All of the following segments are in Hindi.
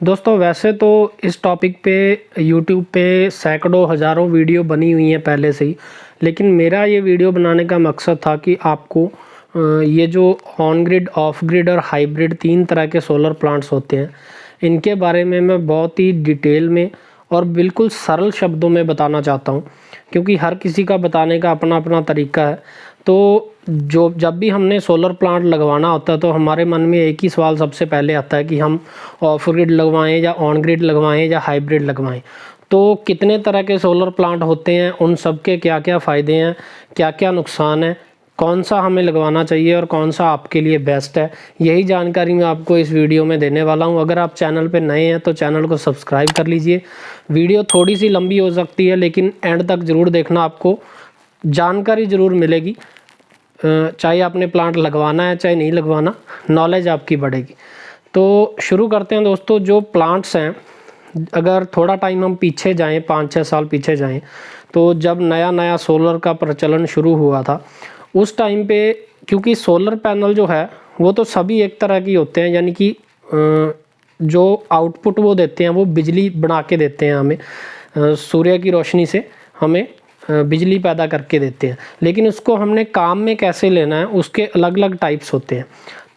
दोस्तों वैसे तो इस टॉपिक पे यूट्यूब पे सैकड़ों हज़ारों वीडियो बनी हुई हैं पहले से ही। लेकिन मेरा ये वीडियो बनाने का मकसद था कि आपको ये जो ऑन ग्रिड, ऑफ ग्रिड और हाइब्रिड 3 तरह के सोलर प्लांट्स होते हैं, इनके बारे में मैं बहुत ही डिटेल में और बिल्कुल सरल शब्दों में बताना चाहता हूँ, क्योंकि हर किसी का बताने का अपना अपना तरीका है। तो जब भी हमने सोलर प्लांट लगवाना होता है तो हमारे मन में एक ही सवाल सबसे पहले आता है कि हम ऑफ ग्रिड लगवाएं या ऑन ग्रिड लगवाएं या हाइब्रिड लगवाएं। तो कितने तरह के सोलर प्लांट होते हैं, उन सब के क्या क्या फ़ायदे हैं, क्या क्या नुकसान है, कौन सा हमें लगवाना चाहिए और कौन सा आपके लिए बेस्ट है, यही जानकारी मैं आपको इस वीडियो में देने वाला हूं। अगर आप चैनल पर नए हैं तो चैनल को सब्सक्राइब कर लीजिए। वीडियो थोड़ी सी लंबी हो सकती है लेकिन एंड तक ज़रूर देखना, आपको जानकारी ज़रूर मिलेगी। चाहे आपने प्लांट लगवाना है चाहे नहीं लगवाना, नॉलेज आपकी बढ़ेगी। तो शुरू करते हैं दोस्तों। जो प्लांट्स हैं, अगर थोड़ा टाइम हम पीछे जाएं, 5-6 साल पीछे जाएं, तो जब नया नया सोलर का प्रचलन शुरू हुआ था उस टाइम पे, क्योंकि सोलर पैनल जो है वो तो सभी एक तरह की होते हैं, यानी कि जो आउटपुट वो देते हैं वो बिजली बना के देते हैं हमें, सूर्य की रोशनी से हमें बिजली पैदा करके देते हैं। लेकिन उसको हमने काम में कैसे लेना है, उसके अलग अलग टाइप्स होते हैं।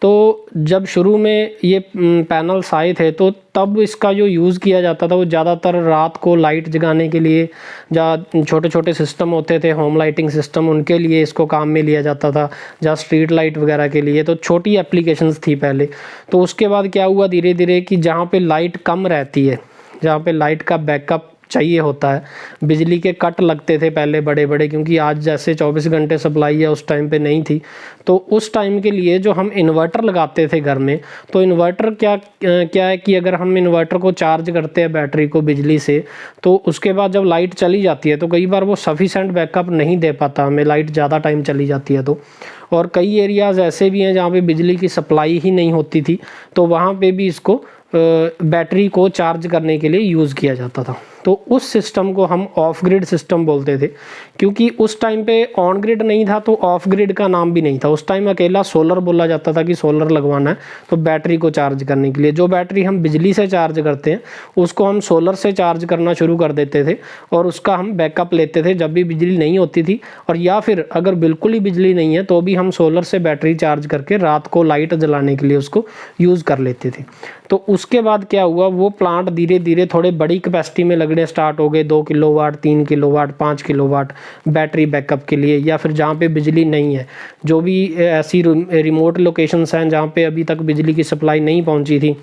तो जब शुरू में ये पैनल्स आए थे तो तब इसका जो यूज़ किया जाता था वो ज़्यादातर रात को लाइट जगाने के लिए, या छोटे छोटे सिस्टम होते थे होम लाइटिंग सिस्टम, उनके लिए इसको काम में लिया जाता था, या स्ट्रीट लाइट वगैरह के लिए। तो छोटी एप्लीकेशंस थी पहले। तो उसके बाद क्या हुआ, धीरे धीरे कि जहाँ पे लाइट कम रहती है, जहाँ पे लाइट का बैकअप चाहिए होता है, बिजली के कट लगते थे पहले बड़े बड़े, क्योंकि आज जैसे 24 घंटे सप्लाई है उस टाइम पे नहीं थी। तो उस टाइम के लिए जो हम इन्वर्टर लगाते थे घर में, तो इन्वर्टर क्या है कि अगर हम इन्वर्टर को चार्ज करते हैं बैटरी को बिजली से, तो उसके बाद जब लाइट चली जाती है तो कई बार वो सफिशेंट बैकअप नहीं दे पाता हमें, लाइट ज़्यादा टाइम चली जाती है तो। और कई एरियाज़ ऐसे भी हैं जहाँ पे बिजली की सप्लाई ही नहीं होती थी, तो वहाँ पे भी इसको बैटरी को चार्ज करने के लिए यूज़ किया जाता था। तो उस सिस्टम को हम ऑफ ग्रिड सिस्टम बोलते थे, क्योंकि उस टाइम पे ऑन ग्रिड नहीं था तो ऑफ ग्रिड का नाम भी नहीं था। उस टाइम अकेला सोलर बोला जाता था कि सोलर लगवाना है तो बैटरी को चार्ज करने के लिए। जो बैटरी हम बिजली से चार्ज करते हैं उसको हम सोलर से चार्ज करना शुरू कर देते थे और उसका हम बैकअप लेते थे जब भी बिजली नहीं होती थी, और या फिर अगर बिल्कुल ही बिजली नहीं है तो भी हम सोलर से बैटरी चार्ज करके रात को लाइट जलाने के लिए उसको यूज़ कर लेते थे। तो उसके बाद क्या हुआ, वो प्लांट धीरे धीरे थोड़े बड़ी कैपेसिटी में लगने स्टार्ट हो गए, 2 kilowatt, 3 kilowatt, 5 kilowatt battery backup के लिए, या फिर जहाँ पे बिजली नहीं है, जो भी ऐसी रिमोट लोकेशंस हैं जहाँ पे अभी तक बिजली की सप्लाई नहीं पहुँची थी,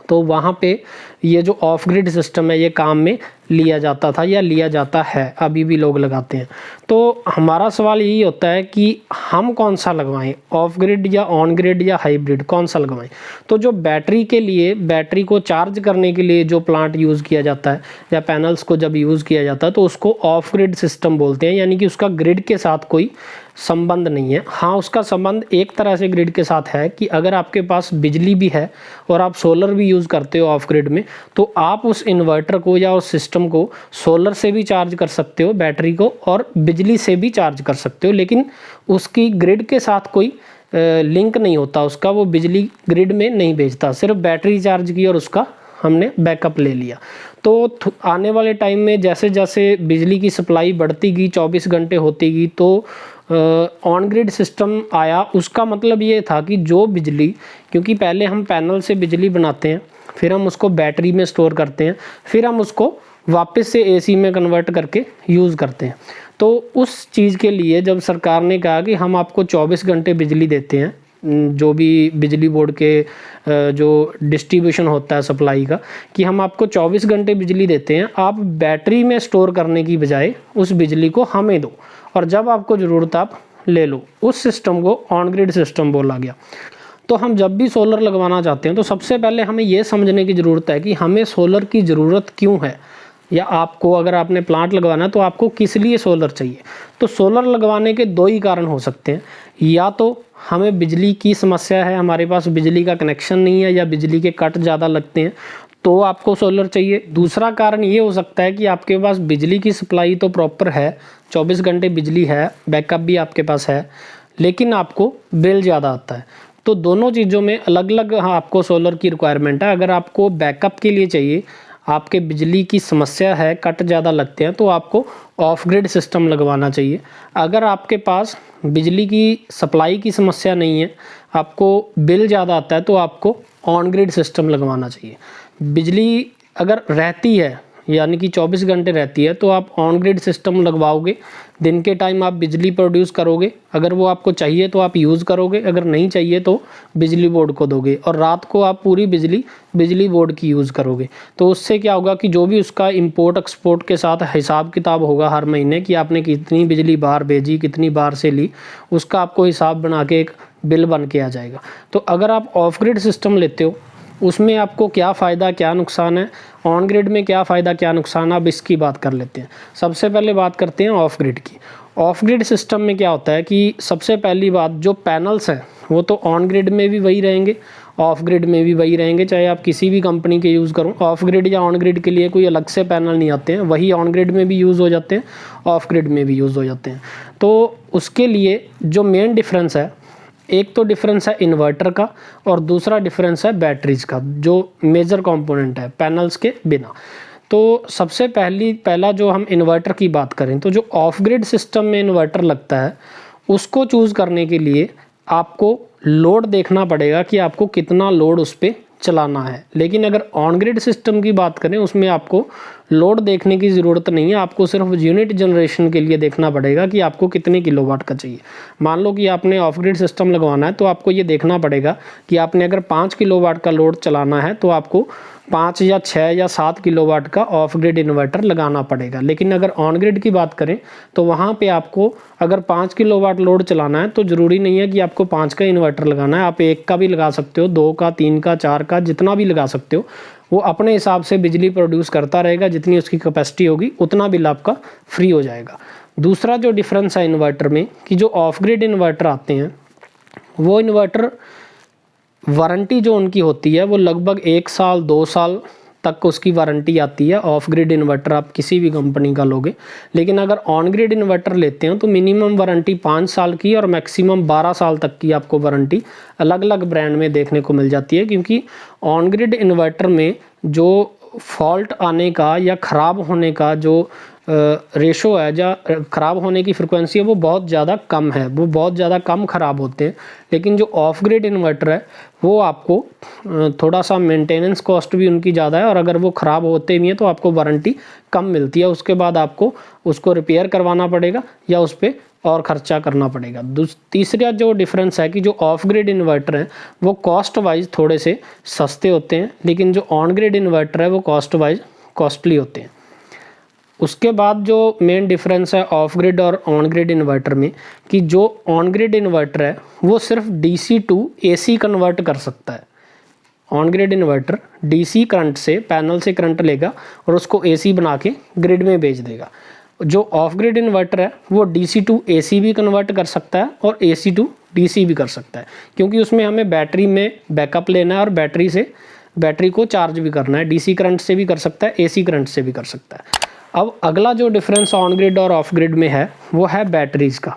तो वहाँ पे ये जो ऑफ ग्रिड सिस्टम है ये काम में लिया जाता था या लिया जाता है, अभी भी लोग लगाते हैं। तो हमारा सवाल यही होता है कि हम कौन सा लगवाएं, ऑफ ग्रिड या ऑन ग्रिड या हाइब्रिड, कौन सा लगवाएं। तो जो बैटरी के लिए, बैटरी को चार्ज करने के लिए जो प्लांट यूज़ किया जाता है या पैनल्स को जब यूज़ किया जाता है तो उसको ऑफ ग्रिड सिस्टम बोलते हैं, यानी कि उसका ग्रिड के साथ कोई संबंध नहीं है। हाँ, उसका संबंध एक तरह से ग्रिड के साथ है कि अगर आपके पास बिजली भी है और आप सोलर भी यूज़ करते हो ऑफ ग्रिड में, तो आप उस इन्वर्टर को या उस सिस्टम को सोलर से भी चार्ज कर सकते हो, बैटरी को, और बिजली से भी चार्ज कर सकते हो। लेकिन उसकी ग्रिड के साथ कोई लिंक नहीं होता, उसका वो बिजली ग्रिड में नहीं भेजता, सिर्फ बैटरी चार्ज की और उसका हमने बैकअप ले लिया। तो आने वाले टाइम में जैसे जैसे बिजली की सप्लाई बढ़ती गई, 24 घंटे होती गई, तो ऑन ग्रिड सिस्टम आया। उसका मतलब ये था कि जो बिजली, क्योंकि पहले हम पैनल से बिजली बनाते हैं, फिर हम उसको बैटरी में स्टोर करते हैं, फिर हम उसको वापस से एसी में कन्वर्ट करके यूज़ करते हैं। तो उस चीज़ के लिए जब सरकार ने कहा कि हम आपको 24 घंटे बिजली देते हैं, जो भी बिजली बोर्ड के जो डिस्ट्रीब्यूशन होता है सप्लाई का, कि हम आपको 24 घंटे बिजली देते हैं, आप बैटरी में स्टोर करने की बजाय उस बिजली को हमें दो और जब आपको ज़रूरत आप ले लो। उस सिस्टम को ऑन ग्रिड सिस्टम बोला गया। तो हम जब भी सोलर लगवाना चाहते हैं तो सबसे पहले हमें ये समझने की ज़रूरत है कि हमें सोलर की ज़रूरत क्यों है, या आपको अगर आपने प्लांट लगवाना है तो आपको किस लिए सोलर चाहिए। तो सोलर लगवाने के 2 ही कारण हो सकते हैं, या तो हमें बिजली की समस्या है, हमारे पास बिजली का कनेक्शन नहीं है या बिजली के कट ज़्यादा लगते हैं, तो आपको सोलर चाहिए। दूसरा कारण ये हो सकता है कि आपके पास बिजली की सप्लाई तो प्रॉपर है, 24 घंटे बिजली है, बैकअप भी आपके पास है, लेकिन आपको बिल ज़्यादा आता है। तो दोनों चीज़ों में अलग अलग आपको सोलर की रिक्वायरमेंट है। अगर आपको बैकअप के लिए चाहिए, आपके बिजली की समस्या है, कट ज़्यादा लगते हैं, तो आपको ऑफ ग्रिड सिस्टम लगवाना चाहिए। अगर आपके पास बिजली की सप्लाई की समस्या नहीं है, आपको बिल ज़्यादा आता है, तो आपको ऑन ग्रिड सिस्टम लगवाना चाहिए। बिजली अगर रहती है यानी कि 24 घंटे रहती है, तो आप ऑन ग्रिड सिस्टम लगवाओगे। दिन के टाइम आप बिजली प्रोड्यूस करोगे, अगर वो आपको चाहिए तो आप यूज़ करोगे, अगर नहीं चाहिए तो बिजली बोर्ड को दोगे, और रात को आप पूरी बिजली बिजली बोर्ड की यूज़ करोगे। तो उससे क्या होगा कि जो भी उसका इंपोर्ट एक्सपोर्ट के साथ हिसाब किताब होगा हर महीने कि आपने कितनी बिजली बाहर भेजी, कितनी बार से ली, उसका आपको हिसाब बना के एक बिल बन के आ जाएगा। तो अगर आप ऑफ ग्रिड सिस्टम लेते हो, उसमें आपको क्या फ़ायदा क्या नुकसान है, ऑन ग्रिड में क्या फ़ायदा क्या नुकसान है, अब इसकी बात कर लेते हैं। सबसे पहले बात करते हैं ऑफ ग्रिड की। ऑफ ग्रिड सिस्टम में क्या होता है कि सबसे पहली बात, जो पैनल्स हैं वो तो ऑन ग्रिड में भी वही रहेंगे, ऑफ ग्रिड में भी वही रहेंगे, चाहे आप किसी भी कंपनी के यूज़ करो। ऑफ ग्रिड या ऑन ग्रिड के लिए कोई अलग से पैनल नहीं आते हैं, वही ऑन ग्रिड में भी यूज़ हो जाते हैं, ऑफ ग्रिड में भी यूज़ हो जाते हैं। तो उसके लिए जो मेन डिफरेंस है, एक तो डिफरेंस है इन्वर्टर का और दूसरा डिफरेंस है बैटरीज़ का, जो मेजर कंपोनेंट है पैनल्स के बिना। तो सबसे पहला जो हम इन्वर्टर की बात करें, तो जो ऑफ ग्रिड सिस्टम में इन्वर्टर लगता है, उसको चूज़ करने के लिए आपको लोड देखना पड़ेगा कि आपको कितना लोड उस पर चलाना है। लेकिन अगर ऑन ग्रिड सिस्टम की बात करें, उसमें आपको लोड देखने की ज़रूरत नहीं है, आपको सिर्फ यूनिट जनरेशन के लिए देखना पड़ेगा कि आपको कितने किलोवाट का चाहिए। मान लो कि आपने ऑफ ग्रिड सिस्टम लगवाना है, तो आपको ये देखना पड़ेगा कि आपने अगर 5 किलोवाट का लोड चलाना है, तो आपको 5 या 6 या 7 किलोवाट का ऑफ ग्रिड इन्वर्टर लगाना पड़ेगा। लेकिन अगर ऑन ग्रिड की बात करें, तो वहाँ पे आपको अगर 5 किलोवाट लोड चलाना है, तो ज़रूरी नहीं है कि आपको 5 का इन्वर्टर लगाना है, आप 1 का भी लगा सकते हो, 2 का, 3 का, 4 का, जितना भी लगा सकते हो। वो अपने हिसाब से बिजली प्रोड्यूस करता रहेगा, जितनी उसकी कैपेसिटी होगी उतना बिल आपका फ्री हो जाएगा। दूसरा जो डिफरेंस है इन्वर्टर में, कि जो ऑफ ग्रिड इन्वर्टर आते हैं, वो इन्वर्टर वारंटी जो उनकी होती है वो लगभग 1 साल 2 साल तक उसकी वारंटी आती है। ऑफ ग्रिड इन्वर्टर आप किसी भी कंपनी का लोगे। लेकिन अगर ऑन ग्रिड इन्वर्टर लेते हैं, तो मिनिमम वारंटी 5 साल की और मैक्सिमम 12 साल तक की आपको वारंटी अलग अलग ब्रांड में देखने को मिल जाती है। क्योंकि ऑन ग्रिड इन्वर्टर में जो फॉल्ट आने का या ख़राब होने का जो रेशो है, या ख़राब होने की फ्रिक्वेंसी है, वो बहुत ज़्यादा कम है, वो बहुत ज़्यादा कम ख़राब होते हैं। लेकिन जो ऑफ ग्रिड इन्वर्टर है, वो आपको थोड़ा सा मेंटेनेंस कॉस्ट भी उनकी ज़्यादा है, और अगर वो ख़राब होते भी हैं तो आपको वारंटी कम मिलती है। उसके बाद आपको उसको रिपेयर करवाना पड़ेगा या उस पर और ख़र्चा करना पड़ेगा। तीसरा जो डिफरेंस है कि जो ऑफ ग्रिड इन्वर्टर हैं वो कॉस्ट वाइज थोड़े से सस्ते होते हैं, लेकिन जो ऑन ग्रिड इन्वर्टर है वो कॉस्ट वाइज कॉस्टली होते हैं। उसके बाद जो मेन डिफरेंस है ऑफ ग्रिड और ऑन ग्रिड इन्वर्टर में, कि जो ऑन ग्रिड इन्वर्टर है वो सिर्फ डीसी टू एसी कन्वर्ट कर सकता है। On grid inverter DC current से, पैनल से करंट लेगा और उसको एसी बना के ग्रिड में भेज देगा। जो ऑफ ग्रिड इन्वर्टर है वो डीसी टू एसी भी कन्वर्ट कर सकता है और एसी टू डीसी भी कर सकता है, क्योंकि उसमें हमें बैटरी में बैकअप लेना है और बैटरी को चार्ज भी करना है। डीसी करंट से भी कर सकता है, एसी करंट से भी कर सकता है। अब अगला जो डिफरेंस ऑन ग्रिड और ऑफ ग्रिड में है वो है बैटरीज़ का।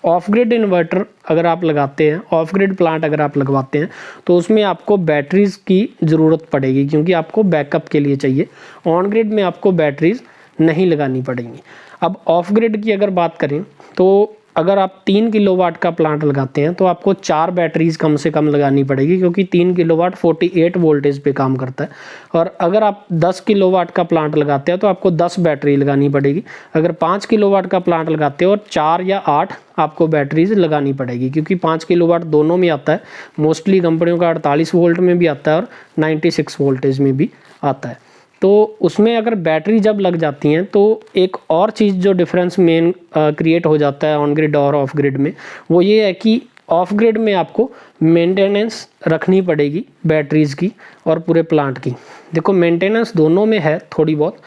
ऑफ ग्रिड इन्वर्टर अगर आप लगाते हैं, ऑफ ग्रिड प्लांट अगर आप लगवाते हैं, तो उसमें आपको बैटरीज़ की ज़रूरत पड़ेगी, क्योंकि आपको बैकअप के लिए चाहिए। ऑन ग्रिड में आपको बैटरीज़ नहीं लगानी पड़ेंगी। अब ऑफ ग्रिड की अगर बात करें, तो अगर आप 3 किलोवाट का प्लांट लगाते हैं, तो आपको 4 बैटरीज़ कम से कम लगानी पड़ेगी, क्योंकि 3 किलोवाट 48 वोल्टेज पे काम करता है। और अगर आप 10 किलोवाट का प्लांट लगाते हैं, तो आपको 10 बैटरी लगानी पड़ेगी। अगर 5 किलोवाट का प्लांट लगाते हो, और 4 या 8 आपको बैटरीज लगानी पड़ेगी, क्योंकि 5 किलोवाट दोनों में आता है। मोस्टली कंपनियों का 48 वोल्ट में भी आता है और 96 वोल्टेज में भी आता है। तो उसमें अगर बैटरी जब लग जाती हैं, तो एक और चीज़ जो डिफरेंस मेन क्रिएट हो जाता है ऑन ग्रिड और ऑफ ग्रिड में, वो ये है कि ऑफ ग्रिड में आपको मेंटेनेंस रखनी पड़ेगी बैटरीज़ की और पूरे प्लांट की। देखो मेंटेनेंस दोनों में है थोड़ी बहुत,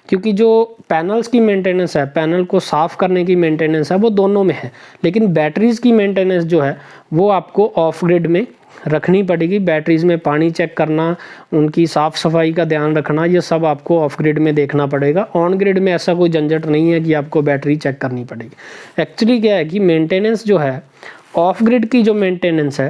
क्योंकि जो पैनल्स की मेंटेनेंस है, पैनल को साफ़ करने की मेंटेनेंस है, वो दोनों में है। लेकिन बैटरीज़ की मेंटेनेंस जो है वो आपको ऑफ ग्रिड में रखनी पड़ेगी। बैटरीज़ में पानी चेक करना, उनकी साफ़ सफाई का ध्यान रखना, ये सब आपको ऑफ ग्रिड में देखना पड़ेगा। ऑन ग्रिड में ऐसा कोई झंझट नहीं है कि आपको बैटरी चेक करनी पड़ेगी। एक्चुअली क्या है कि मेंटेनेंस जो है, ऑफ ग्रिड की जो मेंटेनेंस है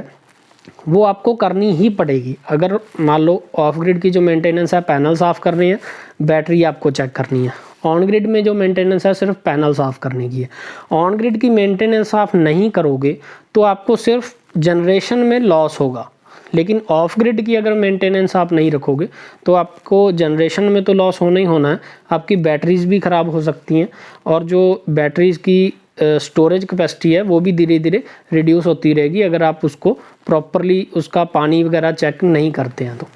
वो आपको करनी ही पड़ेगी। अगर मान लो ऑफ ग्रिड की जो मेंटेनेंस है, पैनल साफ़ करनी है, बैटरी आपको चेक करनी है। ऑन ग्रिड में जो मेंटेनेंस है सिर्फ पैनल साफ़ करने की है। ऑन ग्रिड की मेंटेनेंस आप नहीं करोगे तो आपको सिर्फ जनरेशन में लॉस होगा, लेकिन ऑफ ग्रिड की अगर मेंटेनेंस आप नहीं रखोगे तो आपको जनरेशन में तो लॉस होना ही होना है, आपकी बैटरीज भी ख़राब हो सकती हैं, और जो बैटरीज की स्टोरेज कैपेसिटी है वो भी धीरे धीरे रिड्यूस होती रहेगी अगर आप उसको प्रॉपरली उसका पानी वगैरह चेक नहीं करते हैं। तो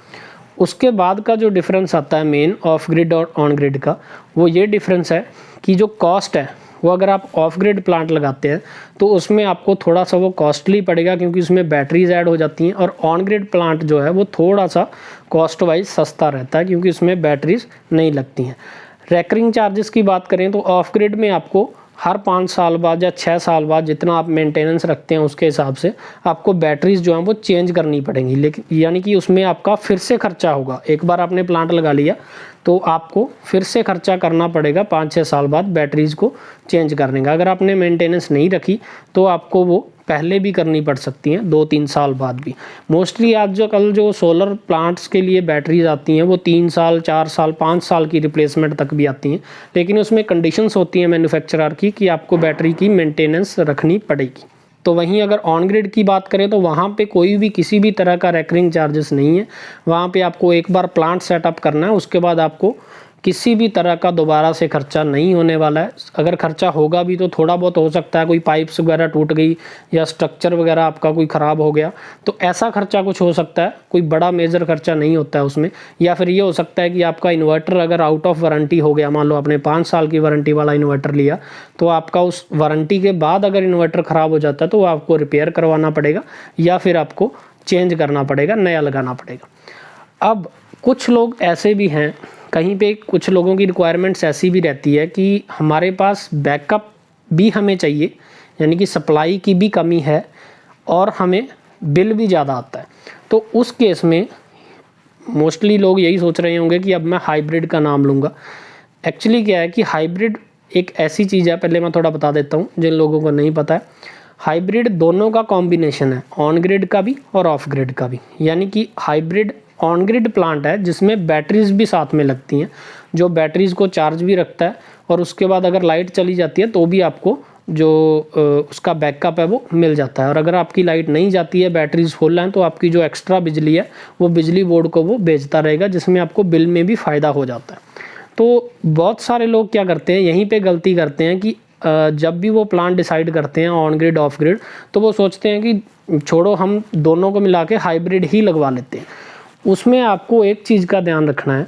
उसके बाद का जो डिफरेंस आता है मेन ऑफ ग्रिड और ऑन ग्रिड का, वो ये डिफरेंस है कि जो कॉस्ट है वो अगर आप ऑफ ग्रिड प्लांट लगाते हैं तो उसमें आपको थोड़ा सा वो कॉस्टली पड़ेगा, क्योंकि उसमें बैटरीज ऐड हो जाती हैं। और ऑन ग्रिड प्लांट जो है वो थोड़ा सा कॉस्ट वाइज सस्ता रहता है, क्योंकि उसमें बैटरीज नहीं लगती हैं। रेकरिंग चार्जेस की बात करें तो ऑफ ग्रिड में आपको हर 5 साल बाद या 6 साल बाद जितना आप मेंटेनेंस रखते हैं उसके हिसाब से आपको बैटरीज जो हैं वो चेंज करनी पड़ेंगी, लेकिन यानी कि उसमें आपका फिर से खर्चा होगा। एक बार आपने प्लांट लगा लिया तो आपको फिर से खर्चा करना पड़ेगा 5-6 साल बाद बैटरीज को चेंज करने का। अगर आपने मेंटेनेंस नहीं रखी तो आपको वो पहले भी करनी पड़ सकती हैं, 2-3 साल बाद भी। मोस्टली आज जो कल जो सोलर प्लांट्स के लिए बैटरीज आती हैं वो 3 साल, 4 साल, 5 साल की रिप्लेसमेंट तक भी आती हैं, लेकिन उसमें कंडीशंस होती हैं मैन्युफैक्चरर की कि आपको बैटरी की मेंटेनेंस रखनी पड़ेगी। तो वहीं अगर ऑन ग्रिड की बात करें तो वहाँ पे कोई भी किसी भी तरह का रेकरिंग चार्जेस नहीं है। वहाँ पे आपको एक बार प्लांट सेटअप करना है, उसके बाद आपको किसी भी तरह का दोबारा से खर्चा नहीं होने वाला है। अगर खर्चा होगा भी तो थोड़ा बहुत हो सकता है, कोई पाइप्स वगैरह टूट गई या स्ट्रक्चर वगैरह आपका कोई ख़राब हो गया तो ऐसा खर्चा कुछ हो सकता है, कोई बड़ा मेजर खर्चा नहीं होता है उसमें। या फिर ये हो सकता है कि आपका इन्वर्टर अगर आउट ऑफ वारंटी हो गया, मान लो आपने 5 साल की वारंटी वाला इन्वर्टर लिया तो आपका उस वारंटी के बाद अगर इन्वर्टर ख़राब हो जाता है तो आपको रिपेयर करवाना पड़ेगा या फिर आपको चेंज करना पड़ेगा, नया लगाना पड़ेगा। अब कुछ लोग ऐसे भी हैं, कहीं पे कुछ लोगों की रिक्वायरमेंट्स ऐसी भी रहती है कि हमारे पास बैकअप भी हमें चाहिए, यानी कि सप्लाई की भी कमी है और हमें बिल भी ज़्यादा आता है। तो उस केस में मोस्टली लोग यही सोच रहे होंगे कि अब मैं हाइब्रिड का नाम लूँगा। एक्चुअली क्या है कि हाइब्रिड एक ऐसी चीज़ है, पहले मैं थोड़ा बता देता हूँ जिन लोगों को नहीं पता है। हाइब्रिड दोनों का कॉम्बिनेशन है, ऑन ग्रिड का भी और ऑफ ग्रिड का भी। यानी कि हाइब्रिड ऑन ग्रिड प्लांट है जिसमें बैटरीज भी साथ में लगती हैं, जो बैटरीज को चार्ज भी रखता है और उसके बाद अगर लाइट चली जाती है तो भी आपको जो उसका बैकअप है वो मिल जाता है। और अगर आपकी लाइट नहीं जाती है, बैटरीज फुल हैं, तो आपकी जो एक्स्ट्रा बिजली है वो बिजली बोर्ड को वो बेचता रहेगा, जिसमें आपको बिल में भी फ़ायदा हो जाता है। तो बहुत सारे लोग क्या करते हैं, यहीं पे गलती करते हैं कि जब भी वो प्लान डिसाइड करते हैं ऑन ग्रिड ऑफ ग्रिड, तो वो सोचते हैं कि छोड़ो हम दोनों को मिला के हाइब्रिड ही लगवा लेते हैं। उसमें आपको एक चीज़ का ध्यान रखना है,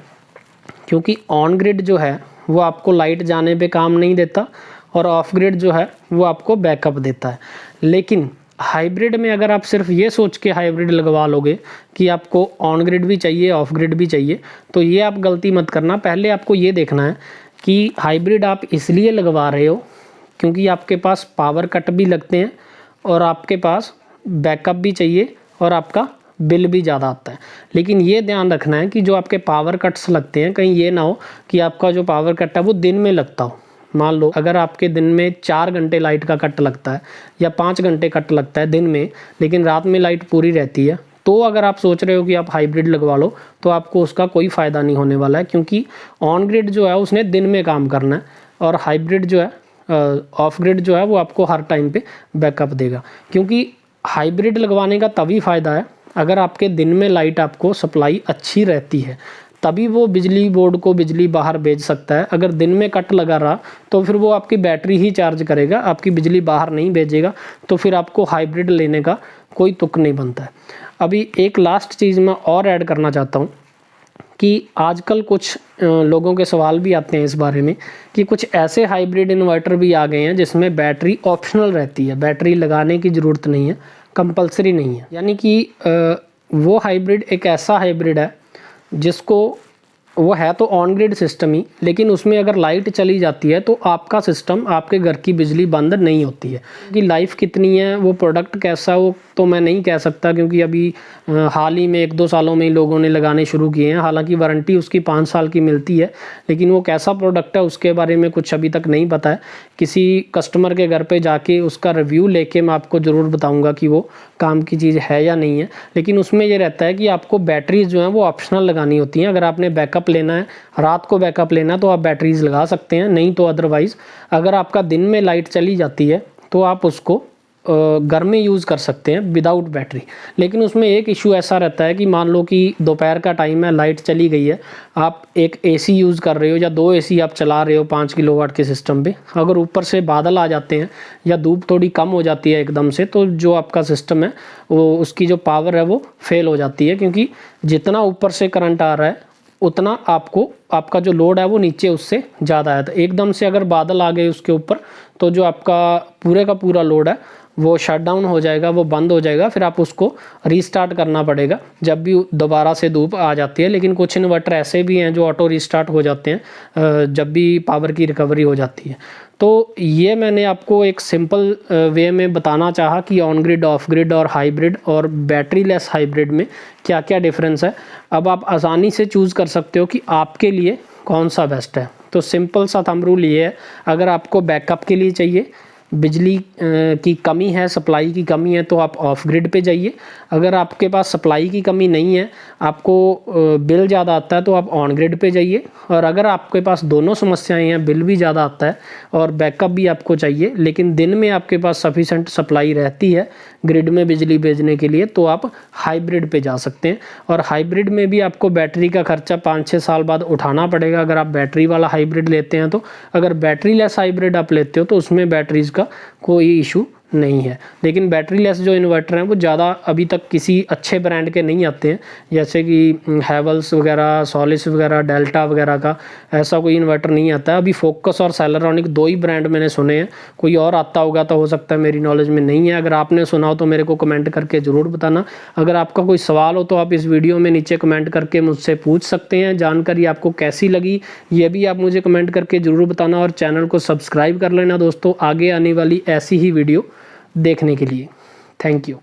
क्योंकि ऑन ग्रिड जो है वो आपको लाइट जाने पे काम नहीं देता और ऑफ ग्रिड जो है वो आपको बैकअप देता है। लेकिन हाइब्रिड में अगर आप सिर्फ ये सोच के हाइब्रिड लगवा लोगे कि आपको ऑन ग्रिड भी चाहिए ऑफ ग्रिड भी चाहिए, तो ये आप गलती मत करना। पहले आपको ये देखना है कि हाइब्रिड आप इसलिए लगवा रहे हो क्योंकि आपके पास पावर कट भी लगते हैं और आपके पास बैकअप भी चाहिए और आपका बिल भी ज़्यादा आता है। लेकिन ये ध्यान रखना है कि जो आपके पावर कट्स लगते हैं, कहीं ये ना हो कि आपका जो पावर कट है वो दिन में लगता हो। मान लो अगर आपके दिन में 4 घंटे लाइट का कट लगता है या 5 घंटे कट लगता है दिन में, लेकिन रात में लाइट पूरी रहती है, तो अगर आप सोच रहे हो कि आप हाइब्रिड लगवा लो तो आपको उसका कोई फ़ायदा नहीं होने वाला है, क्योंकि ऑन ग्रिड जो है उसने दिन में काम करना है और हाइब्रिड जो है ऑफ ग्रिड जो है वो आपको हर टाइम पे बैकअप देगा। क्योंकि हाइब्रिड लगवाने का तभी फ़ायदा है अगर आपके दिन में लाइट आपको सप्लाई अच्छी रहती है, तभी वो बिजली बोर्ड को बिजली बाहर भेज सकता है। अगर दिन में कट लगा रहा तो फिर वो आपकी बैटरी ही चार्ज करेगा, आपकी बिजली बाहर नहीं भेजेगा, तो फिर आपको हाइब्रिड लेने का कोई तुक नहीं बनता है। अभी एक लास्ट चीज़ मैं और ऐड करना चाहता हूँ कि आजकल कुछ लोगों के सवाल भी आते हैं इस बारे में कि कुछ ऐसे हाइब्रिड इन्वर्टर भी आ गए हैं जिसमें बैटरी ऑप्शनल रहती है, बैटरी लगाने की ज़रूरत नहीं है, कंपलसरी नहीं है। यानी कि वो हाइब्रिड एक ऐसा हाइब्रिड है जिसको वो है तो ऑन ग्रिड सिस्टम ही, लेकिन उसमें अगर लाइट चली जाती है तो आपका सिस्टम, आपके घर की बिजली बंद नहीं होती है। कि लाइफ कितनी है, वो प्रोडक्ट कैसा है, वो तो मैं नहीं कह सकता, क्योंकि अभी हाल ही में 1-2 सालों में ही लोगों ने लगाने शुरू किए हैं। हालांकि वारंटी उसकी 5 साल की मिलती है, लेकिन वो कैसा प्रोडक्ट है उसके बारे में कुछ अभी तक नहीं पता है। किसी कस्टमर के घर पे जाके उसका रिव्यू लेके मैं आपको ज़रूर बताऊंगा कि वो काम की चीज़ है या नहीं है। लेकिन उसमें ये रहता है कि आपको बैटरीज जो हैं वो ऑप्शनल लगानी होती हैं। अगर आपने बैकअप लेना है, रात को बैकअप लेना है, तो आप बैटरीज लगा सकते हैं, नहीं तो अदरवाइज़ अगर आपका दिन में लाइट चली जाती है तो आप उसको घर में यूज़ कर सकते हैं विदाउट बैटरी। लेकिन उसमें एक इशू ऐसा रहता है कि मान लो कि दोपहर का टाइम है, लाइट चली गई है, आप एक एसी यूज़ कर रहे हो या 2 एसी आप चला रहे हो 5 किलोवाट के सिस्टम पे, अगर ऊपर से बादल आ जाते हैं या धूप थोड़ी कम हो जाती है एकदम से, तो जो आपका सिस्टम है वो उसकी जो पावर है वो फेल हो जाती है, क्योंकि जितना ऊपर से करंट आ रहा है उतना आपको, आपका जो लोड है वो नीचे उससे ज़्यादा है। तो एकदम से अगर बादल आ गए उसके ऊपर, तो जो आपका पूरे का पूरा लोड है वो शट डाउन हो जाएगा, वो बंद हो जाएगा। फिर आप उसको रीस्टार्ट करना पड़ेगा जब भी दोबारा से धूप आ जाती है। लेकिन कुछ इन्वर्टर ऐसे भी हैं जो ऑटो रीस्टार्ट हो जाते हैं जब भी पावर की रिकवरी हो जाती है। तो ये मैंने आपको एक सिंपल वे में बताना चाहा कि ऑन ग्रिड, ऑफ ग्रिड और हाइब्रिड और बैटरी लेस हाइब्रिड में क्या क्या डिफरेंस है। अब आप आसानी से चूज़ कर सकते हो कि आपके लिए कौन सा बेस्ट है। तो सिंपल सा थंब रूल ये है, अगर आपको बैकअप के लिए चाहिए, बिजली की कमी है, सप्लाई की कमी है, तो आप ऑफ ग्रिड पे जाइए। अगर आपके पास सप्लाई की कमी नहीं है, आपको बिल ज़्यादा आता है, तो आप ऑन ग्रिड पे जाइए। और अगर आपके पास दोनों समस्याएं हैं, बिल भी ज़्यादा आता है और बैकअप भी आपको चाहिए, लेकिन दिन में आपके पास सफिशेंट सप्लाई रहती है ग्रिड में बिजली भेजने के लिए, तो आप हाइब्रिड पे जा सकते हैं। और हाइब्रिड में भी आपको बैटरी का खर्चा 5-6 साल बाद उठाना पड़ेगा अगर आप बैटरी वाला हाइब्रिड लेते हैं। तो अगर बैटरी लेस हाइब्रिड आप लेते हो तो उसमें बैटरीज का कोई इशू नहीं है। लेकिन बैटरी लेस जो इन्वर्टर हैं वो ज़्यादा अभी तक किसी अच्छे ब्रांड के नहीं आते हैं, जैसे कि हैवल्स वगैरह, सॉलिस वगैरह, डेल्टा वगैरह का ऐसा कोई इन्वर्टर नहीं आता है। अभी फोकस और सेलेरॉनिक 2 ही ब्रांड मैंने सुने हैं, कोई और आता होगा तो हो सकता है मेरी नॉलेज में नहीं है। अगर आपने सुना हो तो मेरे को कमेंट करके ज़रूर बताना। अगर आपका कोई सवाल हो तो आप इस वीडियो में नीचे कमेंट करके मुझसे पूछ सकते हैं। जानकारी आपको कैसी लगी ये भी आप मुझे कमेंट करके ज़रूर बताना, और चैनल को सब्सक्राइब कर लेना दोस्तों, आगे आने वाली ऐसी ही वीडियो देखने के लिए। Thank you.